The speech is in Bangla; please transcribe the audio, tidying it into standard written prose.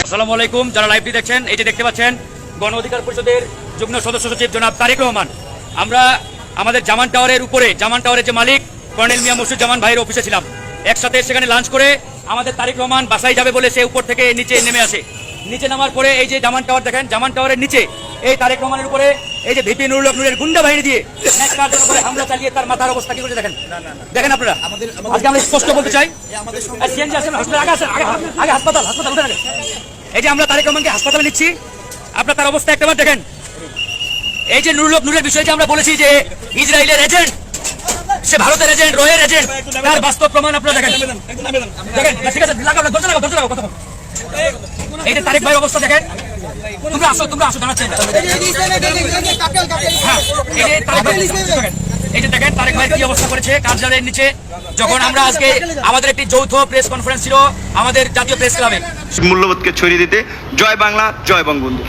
আসসালামু আলাইকুম। যারা লাইভটি দেখছেন, এই যে দেখতে পাচ্ছেন গণ অধিকার পরিষদের যুগ্ম সদস্য সচিব জনাব তারেক রহমান। আমরা আমাদের জামান টাওয়ারের উপরে, জামান টাওয়ারের যে মালিক কর্নেল মিয়া মুর্শিদুজ্জামান ভাইয়ের অফিসে ছিলাম। একসাথে সেখানে লাঞ্চ করে আমাদের তারেক রহমান বাসায় যাবে বলে সে উপর থেকে নিচে নেমে আসে। নিচে নামার পরে এই যে জামান টাওয়ার দেখেন, জামান টাওয়ারের নিচে এই তারেক রহমানের উপরে এই যে ভিপি নুরুল হক নূরের গুন্ডা বাহিনী দিয়ে করে হামলা চালিয়ে তার মাথার অবস্থা কি করে দেখেন। দেখেন আপনারা, আজকে আমরা স্পষ্ট বলতে চাই, আগে হাসপাতাল উঠে রাখেন। এই যে আমরা তারেক রহমানকে হাসপাতালে নিচ্ছি, আপনার তার অবস্থা একটাবার দেখেন। এই যে নুরুল হক নূরের বিষয়ে যে আমরা বলেছি যে ইসরায়েলের এজেন্ট, সে ভারতের এজেন্ট, রয়ের এজেন্ট, তার বাস্তব প্রমাণ আপনারা দেখেন। দেখেন ঠিক আছে, ধরতে লাগাও। এই যে তারেক ভাইয়ের অবস্থা দেখেন। তোমরা আসো জানাচ্ছেন। এই যে দেখেন তারেক ভাইয়ের কি অবস্থা করেছে কার্যালয়ের নিচে। যখন আমরা আজকে আমাদের একটি যৌথ প্রেস কনফারেন্স ছিল আমাদের জাতীয় প্রেস ক্লাবে, মূল্যবোধকে ছড়িয়ে দিতে জয় বাংলা, জয় বঙ্গবন্ধু।